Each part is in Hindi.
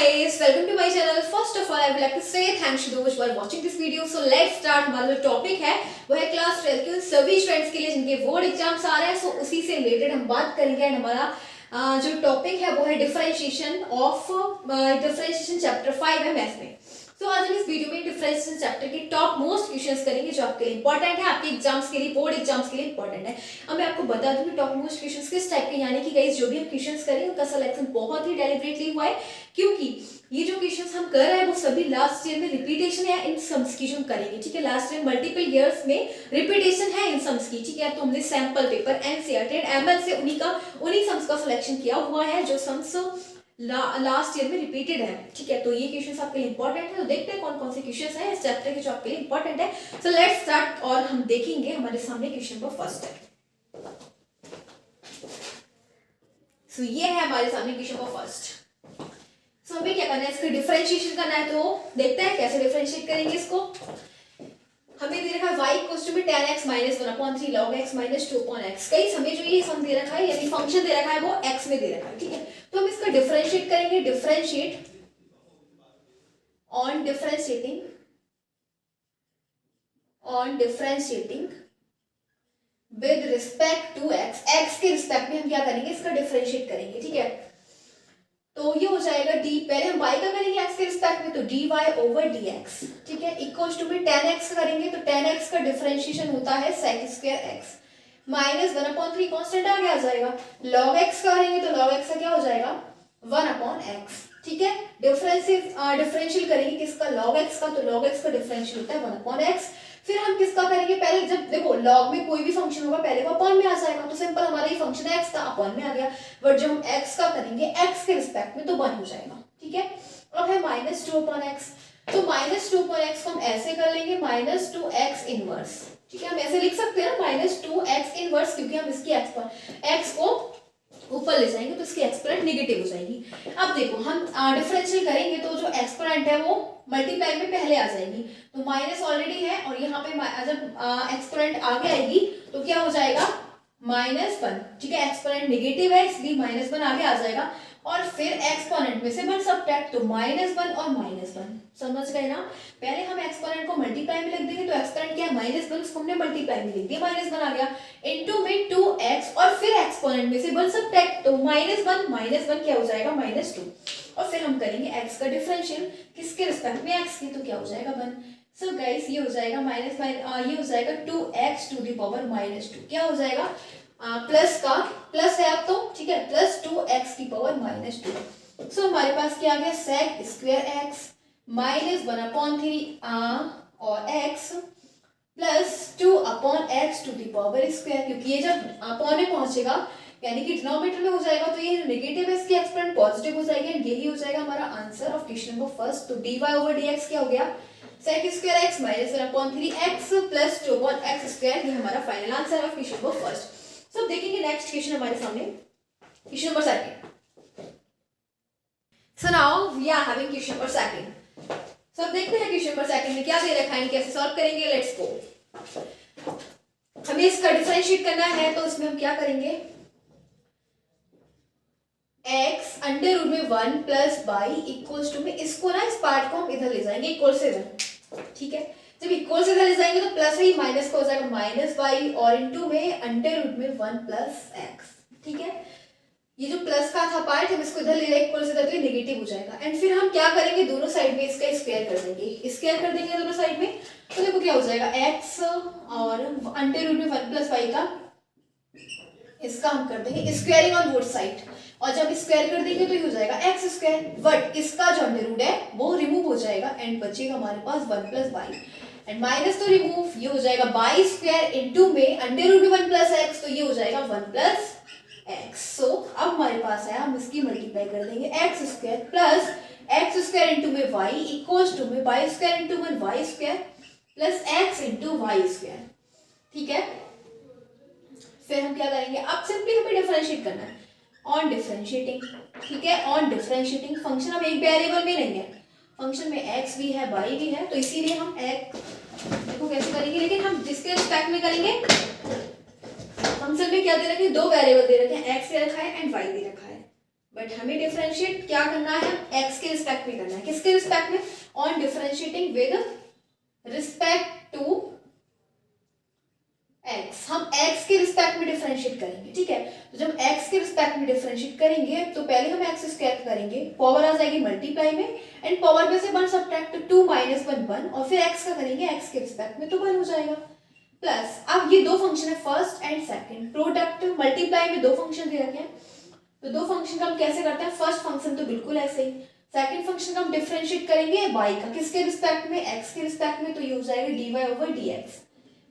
guys, welcome to my channel. First of all, I would like to say thanks to those who are watching this video. So let's start. हमारा जो टॉपिक है वो है क्लास 12 के सभी स्टूडेंट्स के लिए जिनके बोर्ड एग्जाम्स आ रहे हैं. सो उसी से रिलेटेड हम बात करेंगे. एंड हमारा जो टॉपिक है वो है डिफरेंशिएशन चैप्टर 5 है मैथ्स में. तो आज हम इस वीडियो में डिफरेंशिएशन चैप्टर के टॉप मोस्ट क्वेश्चंस करेंगे जो आपके लिए इंपॉर्टेंट है, आपके एग्जाम्स के लिए, बोर्ड एग्जाम्स के लिए इंपॉर्टेंट है. अब मैं आपको बता दूं कि टॉप मोस्ट क्वेश्चंस किस टाइप के, यानी कि गाइस जो भी हम क्वेश्चंस करें उनका सिलेक्शन बहुत ही डेलिबरेटली हुआ है, क्योंकि ये जो क्वेश्चंस हम कर रहे हैं वो सभी लास्ट ईयर में रिपीटेशन है इन सम्स की जो हम करेंगे. ठीक है, लास्ट ईयर मल्टीपल ईयर्स में रिपीटेशन है इन सम्स की. ठीक है, तो हमने sample paper NCERT and ML से उन्हीं सम्स का सिलेक्शन किया हुआ है जो सम्स लास्ट ईयर में रिपीटेड है. ठीक है, तो ये क्वेश्चंस आपके लिए इंपॉर्टेंट है. तो देखते हैं कौन कौन से क्वेश्चंस हैं इस चैप्टर के जो आपके लिए इंपॉर्टेंट है. So let's start. और हम देखेंगे हमारे सामने क्वेश्चन नंबर फर्स्ट है. सो ये है हमारे सामने क्वेश्चन नंबर फर्स्ट. सो हमें क्या करना है, इसका डिफरेंशिएशन करना है. तो देखते हैं कैसे डिफरेंशिएट करेंगे इसको. हमें दे रखा है y इक्वल्स टू में tan x minus 1/3 log x minus 2/x. कई हमें जो ये सम दे रखा है यानी फंक्शन दे रखा है वो x में दे रखा है. ठीक है, तो हम इसका डिफरेंशिएट करेंगे. Differentiate on differentiating with respect to x. x के रिस्पेक्ट में हम क्या करेंगे, इसका डिफरेंशिएट करेंगे. ठीक है, तो ये हो जाएगा d, पहले हम y का करेंगे x के रिस्पेक्ट में, तो dy ओवर dx. ठीक है, इक्वल्स टू में tan x करेंगे तो tan x का डिफरेंशिएशन होता है sec square x minus 1/3 constant आगे आ जाएगा. log x करेंगे तो log x का क्या हो जाएगा 1/x. ठीक है, डिफरेंशियल करेंगे किसका, log x का, तो log x का डिफरेंशियल होता है 1/x. फिर हम किसका करेंगे, पहले जब देखो log में कोई भी फंक्शन होगा पहले वो अपॉन में आ जाएगा, तो सिंपल हमारा ये फंक्शन x था अपॉन में आ गया. बट जब हम x का करेंगे x के रिस्पेक्ट में तो 1 हो जाएगा. ठीक है, अब है माइनस 2/x. तो माइनस 2/x को हम ऐसे कर लेंगे माइनस 2x इनवर्स. ठीक है, हम ऐसे लिख सकते हैं ना माइनस 2x इनवर्स, क्योंकि हम इसकी x को ऊपर ले जाएंगे तो इसकी एक्सपोनेंट नेगेटिव हो जाएगी. अब देखो हम डिफरेंशियल करेंगे तो जो एक्सपोनेंट है वो मल्टीप्लाई में पहले आ जाएगी, तो माइनस ऑलरेडी है और यहाँ पे जब एक्सपोनेंट आगे आएगी तो क्या हो जाएगा -1. ठीक है, एक्सपोनेंट नेगेटिव है इसलिए -1 आगे आ जाएगा. और फिर एक्सपोनेंट में से 1 सबट्रैक्ट, तो -1 और -1. समझ गए ना, पहले हम एक्सपोनेंट को मल्टीप्लाई में लिख देंगे तो एक्सपोनेंट क्या है -1, उसको हमने मल्टीप्लाई में लिख दिया, -1 आ गया इनटू में 2x और फिर एक्सपोनेंट में से 1 सबट्रैक्ट, तो -1 क्या हो जाएगा -2. और फिर हम करेंगे x का डिफरेंशियल किसके रिस्पेक्ट में, x की, तो क्या हो जाएगा 1. सो गाइस ये हो जाएगा ये हो जाएगा 2x टू द पावर -2. क्या हो जाएगा प्लस का प्लस है अब तो. ठीक है, प्लस 2x की पावर -2. सो हमारे पास क्या आ गया sec स्क्वायर x माइनस 1/3 और x plus 2/x to the power square, क्योंकि ये जब अपॉन में पहुंचेगा यानी कि डिनोमिनेटर में हो जाएगा तो ये नेगेटिव है इसकी एक्सपोनेंट पॉजिटिव हो जाएगी. एंड यही हो जाएगा हमारा answer of question number first. तो dy ओवर dx क्या हो गया sec square x minus 1/3x plus 2/x square. ये हमारा final answer of question number first. सब देखेंगे नेक्स्ट क्वेश्चन हमारे सामने, question number second. So now we are having question number second. सब देखते हैं क्वेश्चन नंबर सेकंड में क्या दे रखा है, कैसे सॉल्व करेंगे. Let's go. हमें इसका डिफरेंशिएट करना है तो इसमें हम क्या करेंगे, x अंडर रूट में 1 प्लस y इक्वल्स टू में, इसको ना इस पार्ट को हम इधर ले जाएंगे इक्वल से इधर. ठीक है, जब इक्वल से इधर ले जाएंगे तो प्लस ही माइनस का हो जाएगा माइनस y और इनटू में अंडर रूट में 1 प्लस x. ठीक है, ये जो प्लस का था पार्ट हम इसको इधर ले जाएंगे इक्वल से इधर, तो ये नेगेटिव हो जाएगा. एंड फिर हम क्या करेंगे, दोनों साइड में इसका स्क्वायर कर देंगे, स्क्वायर कर देंगे दोनों साइड में. तो देखो क्या हो जाएगा x और अंडर रूट में 1 प्लस y का इसका हम कर देंगे स्क्वायरिंग ऑन बोथ साइड, और जब स्क्वायर कर देंगे तो ये हो जाएगा x स्क्वायर. बट इसका जो अंडर रूट है वो रिमूव हो जाएगा एंड बचेगा हमारे पास 1 प्लस y. एंड माइनस तो रिमूव, ये हो जाएगा y स्क्वायर इनटू में अंडर रूट में 1 प्लस x, तो ये हो जाएगा 1 प्लस x. सो अब हमारे पास है, हम इसकी मल्टीप्लाई कर देंगे x square plus x square into में y इक्वल्स टू में y स्क्वायर इनटू में y square plus x into y square. ठीक है, फिर हम क्या करेंगे, अब सिंपली हमें डिफरेंशिएट करना है ऑन डिफरेंशिएटिंग. ठीक है, ऑन डिफरेंशिएटिंग फंक्शन अब एक वेरिएबल में नहीं है, फंक्शन में x भी है y भी है, तो इसीलिए हम x देखो कैसे करेंगे, लेकिन हम जिसके रिस्पेक्ट में करेंगे. फंक्शन में क्या दे रखे हैं, 2 वेरिएबल दे रखे हैं, x दे रखा है एंड y दे रखा है. बट हमें डिफरेंशिएट क्या करना है, एक्स के रिस्पेक्ट में करना है। किसके रिस्पेक्ट में, on differentiating with respect to X. हम एक्स के रिस्पेक्ट में डिफरेंशिएट करेंगे, ठीक है। तो जब एक्स के रिस्पेक्ट में डिफरेंशिएट करेंगे तो पहले हम एक्स स्क्वायर करेंगे, पावर आ जाएगी मल्टीप्लाई में, एंड पावर में से 1 सब्ट्रैक्ट 2 माइनस 1 1, और फिर एक्स का करेंगे एक्स के रिस्पेक्ट में तो 1 हो जाएगा। प्लस अब ये दो फंक्शन है first and second, product multiply में दो फंक्शन दे रखे हैं, तो दो फंक्शन का हम कैसे करते हैं, फर्स्ट फंक्शन तो बिल्कुल ऐसे ही, सेकंड फंक्शन का हम डिफरेंशिएट करेंगे y का, किसके रिस्पेक्ट में, x के रिस्पेक्ट में, तो ये हो जाएगा dy ओवर dx।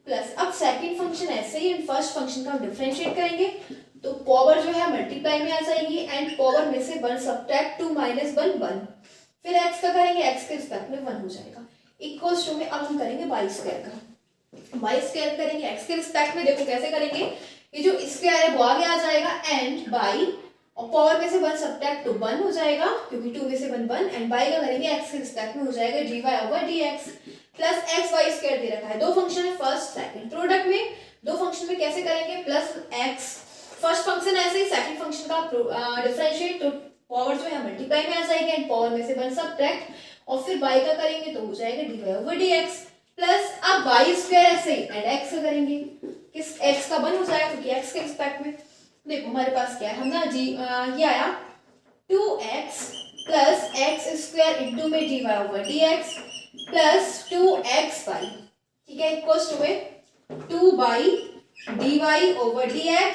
प्लस अब सेकंड फंक्शन ऐसे ही एंड फर्स्ट फंक्शन का हम डिफरेंशिएट करेंगे तो पावर जो है मल्टीप्लाई में आ जाएगी एंड पावर में से 1 सब्ट्रैक्ट 2 माइनस 1 1, फिर x का करेंगे x के रिस्पेक्ट में 1 हो जाएगा। इक्वल्स टू में अब हम करेंगे y स्क्वायर का, y स्क्वायर करेंगे x के रिस्पेक्ट में, देखो कैसे करेंगे, ये जो स्क्वायर है वो आगे आ जाएगा एंड बाई, और पावर में से 1 सब्ट्रैक्ट तो 1 हो जाएगा क्योंकि 2 में से 1 1, एंड बाई का करेंगे x के रिस्पेक्ट में हो जाएगा dy over dx plus x y square दे रखा है। दो फंक्शन है फर्स्ट सेकंड, प्रोडक्ट में दो फंक्शन में कैसे करेंगे, प्लस एक्स, फर्स्ट फंक्शन ऐसे ही, सेकंड फंक्शन का डिफरेंशिएट तो पावर जो है मल्टीप्लाई में आ जाएगी एंड पावर में से 1 सब्ट्रैक्ट, और फिर y का करेंगे तो हो जाएगा dy ओवर dx प्लस अब y स्क्वायर ऐसे ही एंड x का करेंगे, किस x का 1 हो जाएगा क्योंकि x के रिस्पेक्ट में। देखो हमारे पास क्या है, हम ना जी ये आया 2x plus x square into में dy over dx plus 2xy, ठीक है, इक्वल्स टू में 2 by dy over dx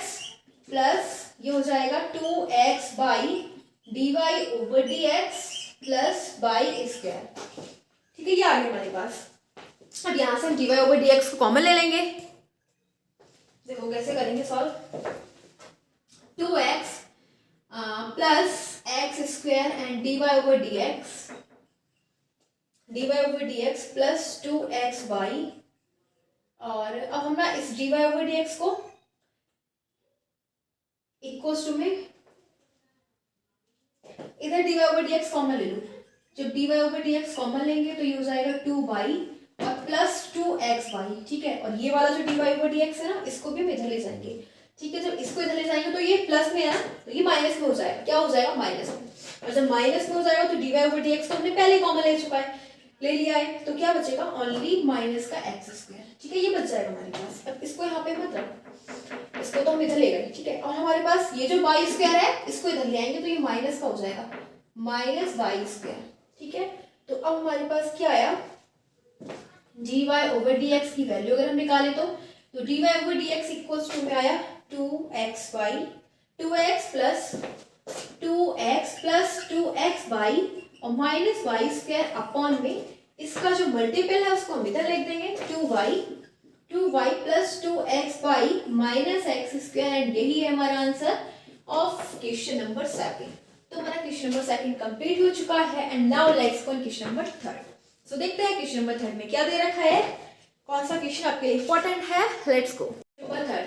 plus ये हो जाएगा 2x by dy over dx plus by square, ठीक है, ये आ गया हमारे पास। अब यहाँ से हम dy ओवर dx को कॉमन ले लेंगे, देखो कैसे करेंगे solve, 2x plus x square and dy over dx plus 2xy, और अब हम ना इस dy ओवर dx को इक्वल्स टू में इधर dy ओवर dx कॉमन ले लो, जब dy ओवर dx कॉमन लेंगे तो ये हो जाएगा 2 बाई और प्लस 2xy, ठीक है, और ये वाला जो dy ओवर dx है ना इसको भी हम इधर ले जाएंगे, ठीक है, जब इसको इधर ले जाएंगे तो ये प्लस में है ना तो ये माइनस में हो जाएगा, क्या हो जाएगा माइनस में, और जब माइनस में हो जाएगा तो dy ओवर dx तो हमने पहले कॉमन ले चुका है, ले लिया है, तो क्या बचेगा ओनली माइनस का एक्स स्क्वायर, ठीक है, ये बच जाएगा हमारे पास। अब इसको यहाँ पे मत रखो, इसको तो हम इधर ले गए, ठीक है, और हमारे पास ये जो वाई स्क्वायर है इसको इधर ले आएंगे तो ये माइनस का हो जाएगा माइनस वाई स्क्वायर, ठीक है। तो अब हमारे पास क्या आया, dy ओवर dx की वैल्यू अगर हम निकालें तो dy over dx equals to में आया 2xy, 2x प्लस 2xy और माइनस वाई स्क्वायर अपॉन में इसका जो मल्टीपल है उसको हम इधर लिख देंगे 2y plus 2xy minus x square, and यही है हमारा आंसर ऑफ क्वेश्चन नंबर 7। तो हमारा क्वेश्चन नंबर 2 कंप्लीट हो चुका है and now let's go question number 3। सो देखते हैं क्वेश्चन नंबर 3 में क्या दे रखा है, कौन सा क्वेश्चन आपके लिए इंपॉर्टेंट है, लेट्स गो नंबर 3।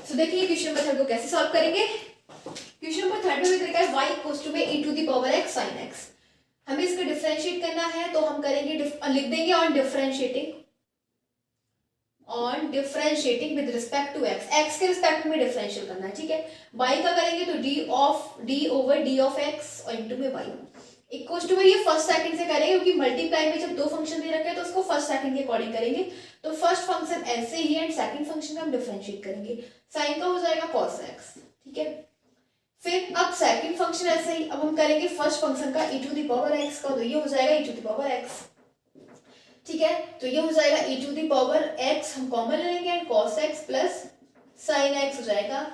सो देखिए क्वेश्चन नंबर 3 को कैसे सॉल्व करेंगे। क्वेश्चन नंबर 3 में देखा है y इक्वल्स टू में e to the power x sin x, हमें इसको डिफरेंशिएट करना है तो हम करेंगे लिख देंगे on differentiating with respect to x के रिस्पेक्ट में डिफरेंशिएट करना है, ठीक है। y का करेंगे तो d over d of x और इनटू में y इक्वल्स टू में ये फर्स्ट सेकंड से करेंगे क्योंकि मल्टीप्लाई में जब दो फंक्शन दे रखे हैं तो उसको फर्स्ट सेकंड के अकॉर्डिंग करेंगे, तो फर्स्ट फंक्शन ऐसे ही एंड सेकंड फंक्शन का हम डिफरेंशिएट करेंगे, साइन का हो जाएगा cos x, ठीक है। फिर अब सेकंड फंक्शन ऐसे ही, अब हम करेंगे फर्स्ट फंक्शन का e to the power x का, तो ये हो जाएगा e to the power x, ठीक है, तो ये हो जाएगा e to the power x, हम कॉमन ले लेंगे and cos x plus sin x हो जाएगा,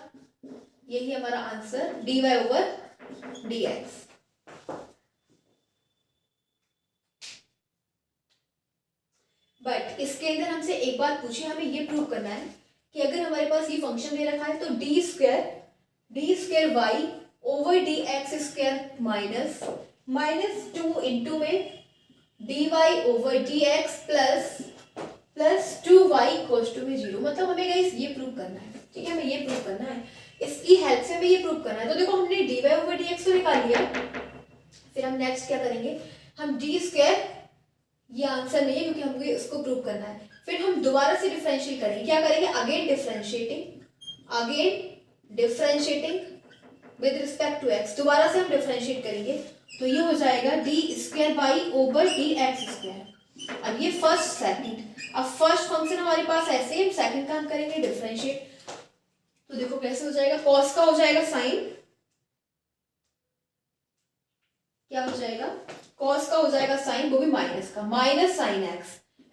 यही हमारा answer dy over dx। But इसके अंदर हमसे एक बात पूछी, हमें ये प्रूव करना है कि अगर हमारे पास ये फंक्शन दे रखा है तो d square y over D x square minus 2 into में d Y over D x plus 2y equals to में 0, मतलब हमें गाइस ये प्रूव करना है, ठीक है, हमें ये प्रूव करना है, इसकी हेल्प से हमें ये प्रूव करना है। तो देखो हमने dy ओवर dx को निकाल लिया, फिर हम नेक्स्ट क्या करेंगे, हम डी स्क्वायर, ये आंसर नहीं है क्योंकि हमको इसको प्रूव करना है, फिर हम दोबारा से डिफरेंशिएट करेंगे, क्या करेंगे, again differentiating with respect to x, दोबारा से हम डिफरेंशिएट करेंगे तो ये हो जाएगा D square by over D x square. अब ये फर्स्ट सेकंड, अब फर्स्ट फंक्शन हमारे पास है सेम, सेकंड का हम करेंगे डिफरेंशिएट, तो देखो कैसे हो जाएगा, कॉस का हो जाएगा साइन, क्या हो जाएगा, कॉस का हो जाएगा साइन, वो भी माइनस का, माइनस साइन एक्स,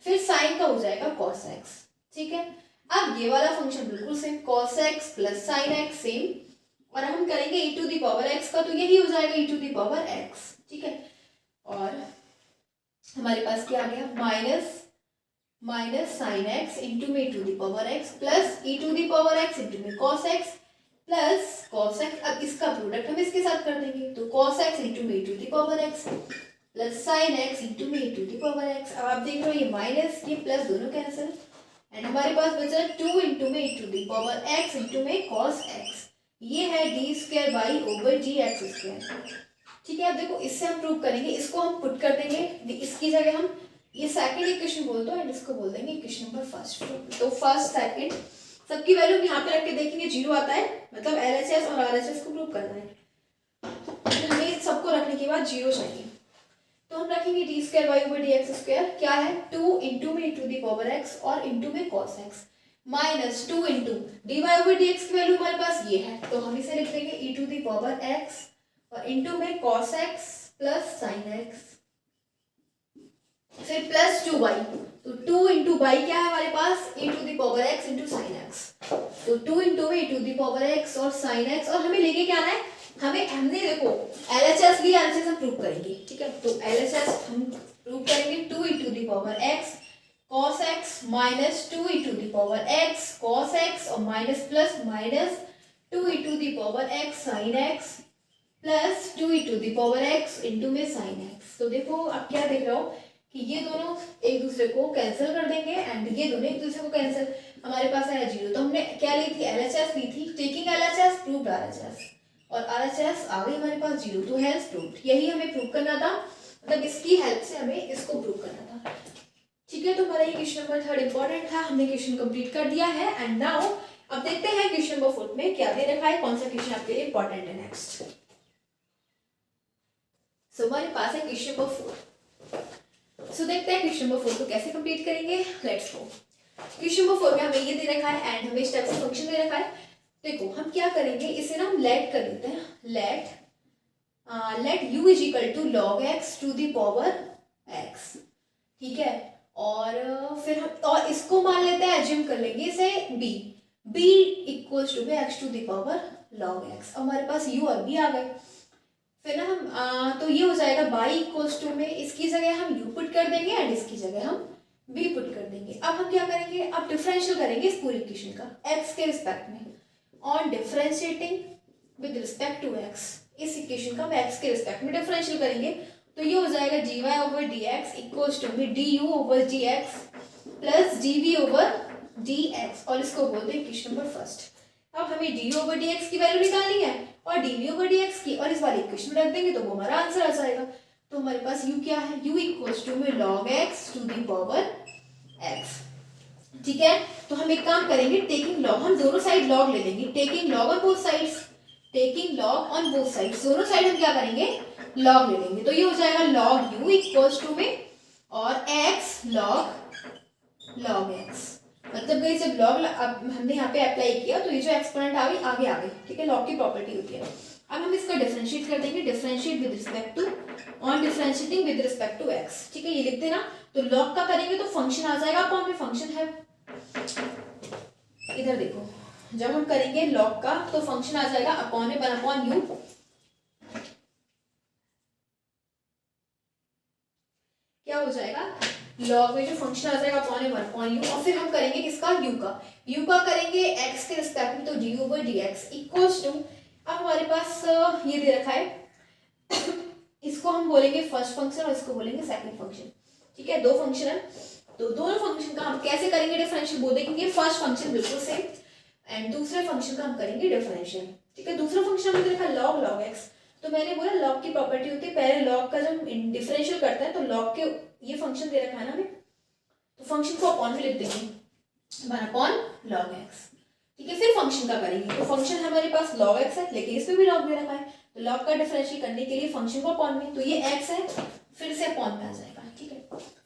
फिर साइन का हो जाएगा कॉस एक्स, ठीक है। अब ये वाला फंक्शन बिल्कुल same, cos x plus sine x same, और हम करेंगे e to the power x का, तो यही हो जाएगा e to the power x, ठीक है। और हमारे पास क्या आ गया, माइनस साइन एक्स इंटू में e to the power x plus e to the power x into में cos x plus cos x. अब इसका प्रोडक्ट हम इसके साथ कर देंगे, तो कॉस एक्स इंटू में e to the power x plus sine x into में e to the power x। अब आप देख रहे हो ये माइनस ये प्लस दोनों कैंसिल, एंड हमारे पास बचा 2 इंटू में e to the power x into में कॉस एक्स, ये है D square by over D x square, ठीक है। अब देखो इससे हम प्रूव करेंगे, इसको हम पुट कर देंगे, इसकी जगह हम ये सेकंड इक्वेशन बोल दो एंड इसको बोल देंगे इक्वेशन नंबर फर्स्ट। तो फर्स्ट सेकंड सबकी वैल्यू यहाँ पे रख के देखेंगे, जीरो आता है मतलब एलएचएस और आरएचएस को प्रूव करना है, तो हमें सबको रखने के बाद जीरो चाहिए, तो हम रखेंगे D square by over D x square, क्या है 2 इंटू में e to the power x और इंटू में cos X, minus 2 into D Y over D X की वैल्यू हमारे पास ये है, तो हम इसे लिख देंगे e to the power x और इंटू में cos x plus sine X, फिर प्लस 2y, तो 2 इंटू बाई क्या है हमारे पास e to the power x into sine X, तो 2 इंटू में e to the power x और साइन एक्स, और हमें लेके क्या आना है, हमने देखो एलएचएस लिया, एलएचएस हम प्रूव करेंगे, ठीक है। तो एलएचएस हम प्रूव करेंगे 2 into the power x cos x minus 2 e to the power x cos x और minus plus minus 2 e to the power x sin x plus 2 e to the power x into में sin x। तो देखो आप क्या देख रहे हो कि ये दोनों एक दूसरे को कैंसिल कर देंगे एंड ये दोनों एक दूसरे को कैंसिल, हमारे पास आया जीरो, तो हमने क्या ली थी, एलएचएस ली थी, टेकिंग एलएचएस प्रूव्ड आरएचएस, और आरएचएस आ गई हमारे पास जीरो, तो हेल्स प्रूव्ड, यही हमें प्रूव करना था, मतलब इसकी हेल्प से हमें इसको प्रूव करना था, ठीक है। तो हमारा ये क्वेश्चन नंबर 3 इंपॉर्टेंट था, हमने क्वेश्चन कंप्लीट कर दिया है, एंड नाउ अब देखते हैं क्वेश्चन नंबर 4 में क्या दे रखा है, कौन सा क्वेश्चन आपके लिए इंपॉर्टेंट है नेक्स्ट। सो हमारे पास है क्वेश्चन नंबर 4, सो देखते हैं क्वेश्चन नंबर 4 को कैसे कंप्लीट करेंगे, लेट्स गो। क्वेश्चन नंबर 4 में हमें ये दे रखा है एंड हमें स्टेप से फंक्शन दे रखा है, देखो हम क्या करेंगे, इसे ना हम लेट कर देते हैं, let u is equal to log x to the power x, ठीक है। और फिर हम और इसको मान लेते हैं, एज्यूम कर लेंगे इसे b equals to x to the power log x, हमारे पास u और b आ गए, फिर ना हम तो ये हो जाएगा y इक्वल्स टू में इसकी जगह हम u पुट कर देंगे एंड इसकी जगह हम b पुट कर देंगे। अब हम क्या करेंगे, अब डिफरेंशियल करेंगे इस पूरी इक्वेशन का x के रिस्पेक्ट में, on differentiating with respect to x, इस इक्वेशन का हम x के रिस्पेक्ट में डिफरेंशियल करेंगे, तो ये हो जाएगा dy over dx equals to में du over dx plus dv over dx, और इसको बोलते हैं इक्वेशन नंबर फर्स्ट। अब हमें du ओवर dx की वैल्यू निकालनी है और dv ओवर dx की, और इस वाले इक्वेशन में रख देंगे तो वो हमारा आंसर आ जाएगा। तो हमारे पास u क्या है, u इक्वल्स टू में log x to the power x, ठीक है। तो हम एक काम करेंगे, टेकिंग लॉग, हम दोनों साइड लॉग ले लेंगे, taking log on both sides, taking log on both sides, दोनों साइड हम क्या करेंगे, लॉग ले लेंगे, तो ये हो जाएगा log u इक्वल्स टू में और x log x, मतलब गई जब लॉग हमने यहाँ पे अप्लाई किया तो ये जो एक्सपोनेंट आ गई आगे आ गई, ठीक है, लॉग की प्रॉपर्टी होती है। अब हम इसका डिफरेंशिएट कर देंगे, differentiate with respect to, on differentiating with respect to x, ठीक है, ये लिख देना। तो लॉग का करेंगे तो फंक्शन आ जाएगा, अपॉन में फंक्शन है, इधर देखो, जब हम करेंगे लॉग का तो फंक्शन आ जाएगा अपॉन में 1 अपॉन u, क्या हो जाएगा, लॉग में जो फंक्शन आ जाएगा अपॉन में 1 अपॉन u, और फिर हम करेंगे किसका, u का करेंगे x के रिस्पेक्ट में, तो du over dx equals to, अब हमारे पास ये दे रखा है इसको हम बोलेंगे फर्स्ट फंक्शन और इसको बोलेंगे सेकंड फंक्शन, ठीक है, दो फंक्शन है, तो दोनों फंक्शन का हम कैसे करेंगे डिफरेंशियल, वो देखेंगे। फर्स्ट फंक्शन बिल्कुल सेम एंड दूसरे फंक्शन का हम करेंगे डिफरेंशियल, ठीक है। दूसरा फंक्शन हमने देखा log x, तो मैंने बोला लॉग की प्रॉपर्टी होती है, पहले लॉग का जब डिफरेंशियल करते हैं तो लॉग के ये फंक्शन दे रखा है ना हमें, तो फंक्शन को अपॉन में लिख देंगे 1 अपॉन log x, ठीक है, फिर फंक्शन का करेंगे। तो फंक्शन हमारे पास log x है, लेकिन इसमें भी log दे रखा है, तो log का डिफरेंशिएट करने के लिए फंक्शन को अपॉन में, तो ये x है, फिर से अपॉन में आ जाएगा। ठीक है,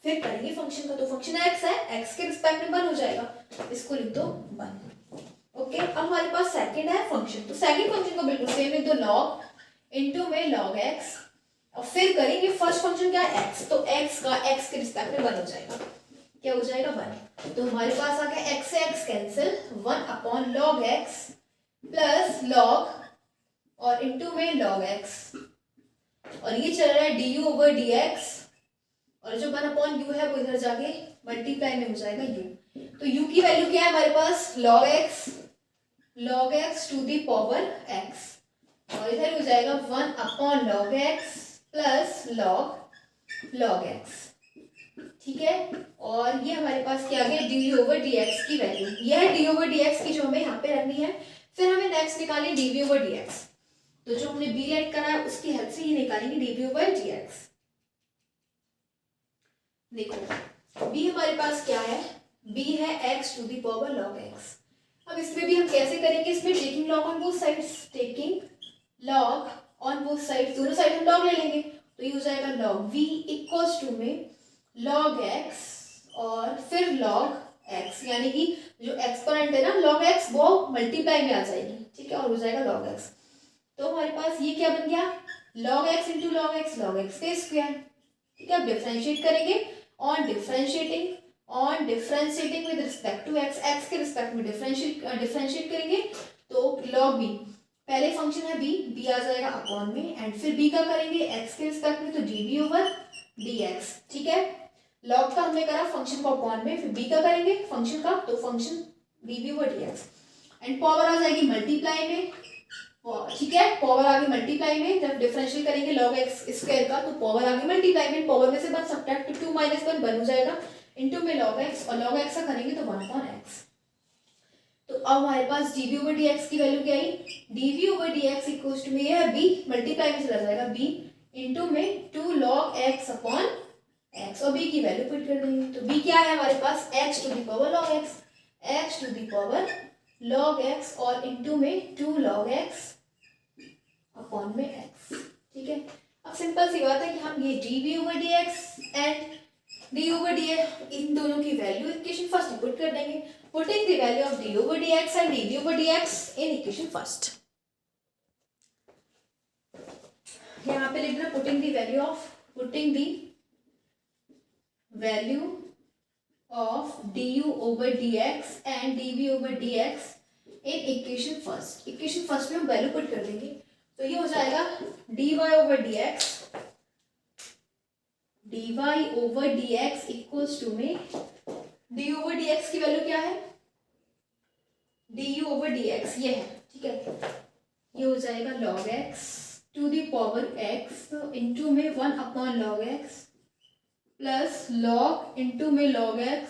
फिर करेंगे फंक्शन का, तो फंक्शन x है, x के रिस्पेक्ट में 1 हो जाएगा, इसको लिख दो 1। ओके, अब हमारे पास सेकंड है फंक्शन, तो सेकंड फंक्शन को बिल्कुल सेम लिख दो, log इनटू में log x, और फिर करेंगे फर्स्ट फंक्शन क्या है x, तो x का x के रिस्पेक्ट में 1 हो जाएगा, क्या हो जाएगा 1। तो हमारे पास आ गया x से x cancel, 1 upon log x plus log और इनटू में log x, और ये चल रहा है du ओवर dx, और जो 1 अपॉन u है वो इधर जाके मल्टीप्लाई में हो जाएगा u। तो u की वैल्यू क्या है हमारे पास, log x to the power x, और इधर हो जाएगा 1 upon log x plus log x। ठीक है, और ये हमारे पास क्या आ गया, du ओवर dx की वैल्यू, यह है du ओवर dx की जो हमें यहाँ पे रखनी है। फिर हमें नेक्स्ट निकालनी dv ओवर dx, तो जो हमने b लेट करा है उसकी हेल्प से ये निकालेंगे dv ओवर dx। देखो b हमारे पास क्या है, b है x to the power log x। अब इसमें भी हम कैसे करेंगे, इसमें taking log on both sides, taking log on both sides, दोनों साइड हम log ले लेंगे, तो ये हो जाएगा log v इक्वल्स टू में log x और फिर log x, यानी कि जो एक्सपोनेंट है ना log x वो मल्टीप्लाई में आ जाएगी। ठीक है, और हो जाएगा log x। तो हमारे पास ये क्या बन गया, log x into log x के स्क्वायर। ठीक है, अब डिफरेंशिएट करेंगे, on differentiating with respect to x, x के रिस्पेक्ट में डिफरेंशिएट करेंगे, तो log b, पहले फंक्शन है b आ जाएगा अपॉन में, एंड फिर b का करेंगे x के रिस्पेक्ट में, तो dv ओवर dx। ठीक है, log का हमने करा फंक्शन को अपॉन में, फिर b का करेंगे फंक्शन का, तो function dv over dx, and power आ जाएगी मल्टीप्लाई में। ठीक है, पावर आगे मल्टीप्लाई में, जब डिफरेंशियल करेंगे log x स्क्वायर का, तो पावर आगे मल्टीप्लाई में, पावर में से 1 सब्ट्रैक्ट, 2 माइनस 1 1 हो जाएगा, इनटू में log x, और log x का करेंगे तो 1 अपॉन x। तो अब हमारे पास dv ओवर dx की वैल्यू क्या आई, dv over dx equals to में ये है b, मल्टीप्लाई में चला जाएगा b इनटू में 2 log x अपॉन x, और b की वैल्यू पुट कर देंगे, तो b क्या है हमारे पास, x to the power log x to the power log x, और इनटू में 2 log x अपॉन में x। ठीक है, अब सिंपल सी बात है कि हम ये dv over dx and d over dx इन दोनों की वैल्यू इक्वेशन फर्स्ट में पुट कर देंगे, putting the value of d over dx and dv over dx in equation first. यहाँ पे लिख देना putting the value of du over dx and dv over dx in equation first. Equation first में हम वैल्यू पुट कर देंगे, तो ये हो जाएगा dy over dx equals to में d ओवर dx की वैल्यू क्या है, du ओवर dx ये है। ठीक है, ये हो जाएगा log x to the power x into में 1 upon log x plus log into में log x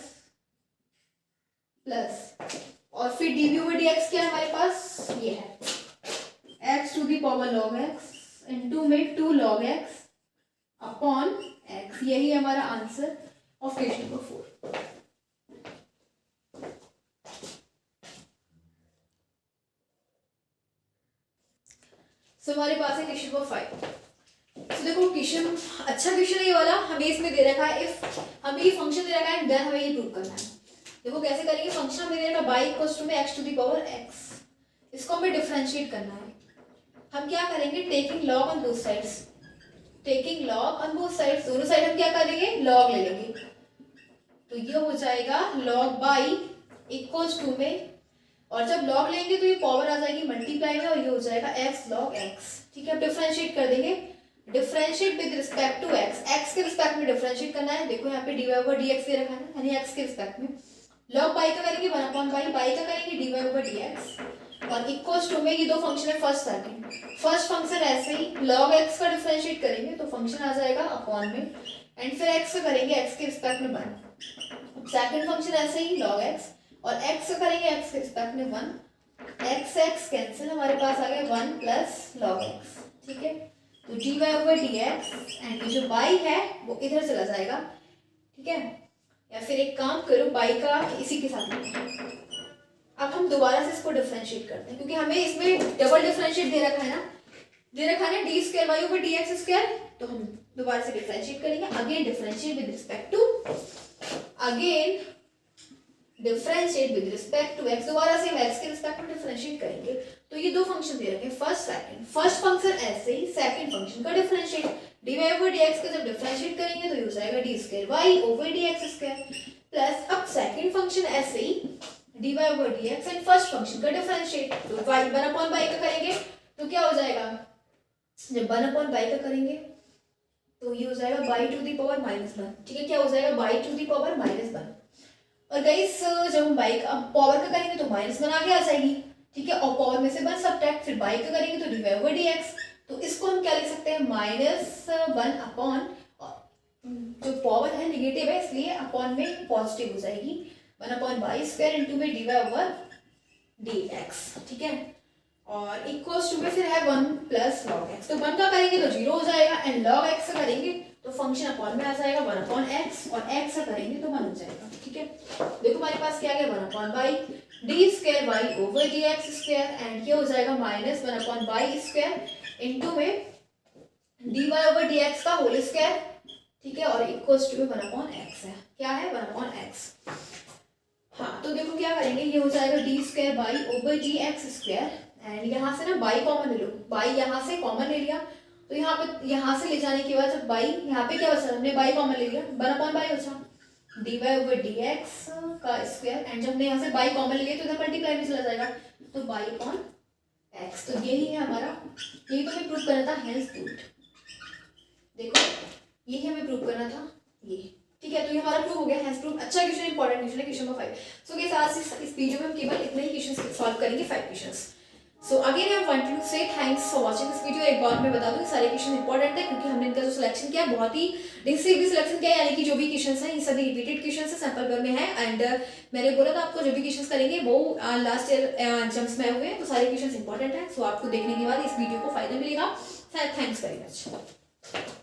प्लस, और फिर dv ओवर dx क्या है हमारे पास, ये है x to the power log x into में 2 log x अपॉन x। यही हमारा answer of question number 4। So हमारे पास है क्वेश्चन नंबर 5। तो देखो क्वेश्चन अच्छा क्वेश्चन है ये वाला, हमें इसमें दे रखा है इफ हमें ये फंक्शन दे रखा है, देन हमें ये प्रूव करना है। देखो कैसे करेंगे, फंक्शन हमें दे रखा है y इक्वल्स टू में x to the power x, इसको हमें डिफरेंशिएट करना है। हम क्या करेंगे, taking log on both sides, दोनों साइड हम क्या करेंगे, log ले लेंगे, तो ये हो जाएगा log y इक्वल्स टू में, और जब log लेंगे तो ये पावर आ जाएगी मल्टीप्लाई में, और ये हो जाएगा x log x। ठीक है, अब डिफरेंशिएट कर देंगे, differentiate with respect to x के रिस्पेक्ट में डिफरेंशिएट करना है। देखो यहाँ पे dy ओवर dx दे रखा है ना, यानी x के रिस्पेक्ट में, log y का करेंगे 1 अपॉन y का करेंगे dy ओवर dx, और इक्वल्स टू में ये दो फंक्शन है फर्स्ट सेकंड। फर्स्ट फंक्शन ऐसे ही log x का डिफरेंशिएट करेंगे तो फंक्शन आ जाएगा अपॉन में, एंड फिर x का करेंगे x के रिस्पेक्ट में 1। सेकंड फंक्शन ऐसे ही log x, और x का करेंगे x के रिस्पेक्ट में 1, x कैंसिल, हमारे पास आ गया 1 प्लस log x। ठीक है, तो dy ओवर dx, एंड ये जो y है वो इधर चला जाएगा। ठीक है, या फिर एक काम करो y का इसी के साथ, अब हम दोबारा से इसको डिफरेंशिएट करते हैं, क्योंकि हमें इसमें डबल डिफरेंशिएट दे रखा है ना, दे रखा है ना d square y over D x square. तो हम दोबारा से डिफरेंशिएट करेंगे, again differentiate with respect to, again differentiate with respect to x, दोबारा से हम एक्स के रिस्पेक्ट में डिफरेंशिएट करेंगे। तो ये दो फंक्शन दे रखे हैं, फर्स्ट सेकंड, फर्स्ट फंक्शन ऐसे ही, सेकंड फंक्शन का differentiate d Y over D x का जब डिफरेंशिएट करेंगे तो ये हो जाएगा D square y over D x square, plus अब सेकंड फंक्शन ऐसे ही d Y over D x and first function का डिफरेंशिएट, तो वाई वन अपॉन बाई का करेंगे तो क्या हो जाएगा, जब वन अपॉन बाई का करेंगे तो ये हो जाएगा by to the power minus one, ठीक है, क्या हो जाएगा by to the power minus one. और गाइस जब हम बाई का पावर का करेंगे तो माइनस वन आगे आ जाएगी, ठीक है, और पावर में से वन सब्ट्रैक्ट, फिर बाई का करेंगे तो d Y over D x, तो इसको हम क्या लिख सकते हैं माइनस वन अपॉन, जो पावर है निगेटिव है इसलिए अपॉन में पॉजिटिव हो जाएगी, one upon by square into में d Y over D x, ठीक है, और इक्वल्स टू में फिर है वन प्लस लॉग एक्स, तो वन का करेंगे तो जीरो हो जाएगा एंड लॉग एक्स का करेंगे तो फंक्शन अपॉन में आ जाएगा वन अपॉन एक्स, और एक्स का करेंगे तो वन हो जाएगा, ठीक है। देखो हमारे पास क्या है, one upon by d square y over D x square and ये हो जाएगा minus one upon by square into में d Y over D x का होल स्क्वायर, ठीक है, और इक्वल्स टू में वन अपॉन एक्स है, क्या है वन अपॉन एक्स। हाँ तो देखो क्या करेंगे, ये हो जाएगा D square by over D x square and यहाँ से ना बाई कॉमन ले लो, बाई यहाँ से कॉमन ले लिया तो यहाँ पे यहाँ से ले जाने के बाद जब बाई यहाँ पे क्या बचा, हमने बाई कॉमन ले लिया, वन अपॉन बाई बचा d Y over D x का स्क्वायर एंड जब हमने यहाँ से बाई कॉमन ले लिया तो इधर मल्टीप्लाई में चला जाएगा तो बाई अपॉन एक्स, तो यही है हमारा, यही तो हमें प्रूव करना था, हेंस प्रूव्ड। देखो यही हमें प्रूव करना था ये, ठीक है, तो ये हमारा प्रूव हो गया, हेंस प्रूव। अच्छा क्वेश्चन, इंपॉर्टेंट क्वेश्चन है, क्वेश्चन नंबर 5। सो गाइस आज इस वीडियो में हम केवल इतने ही क्वेश्चन सॉल्व करेंगे, 5 questions. So again I want to say thanks for watching this video. एक बार मैं बता दूं सारे क्वेश्चन इंपॉर्टेंट है क्योंकि हमने इनका जो सिलेक्शन किया बहुत ही डिस्क्रिप्टिव सिलेक्शन किया, यानी कि जो भी क्वेश्चंस हैं ये सभी रिपीटेड क्वेश्चंस हैं, सैंपल पेपर में है एंड मैंने बोला था आपको जो भी क्वेश्चंस करेंगे वो लास्ट ईयर एग्जाम्स में हुए हैं, तो सारे क्वेश्चंस इंपॉर्टेंट है। सो आपको देखने के बाद इस वीडियो को फायदा मिलेगा। Thanks very much.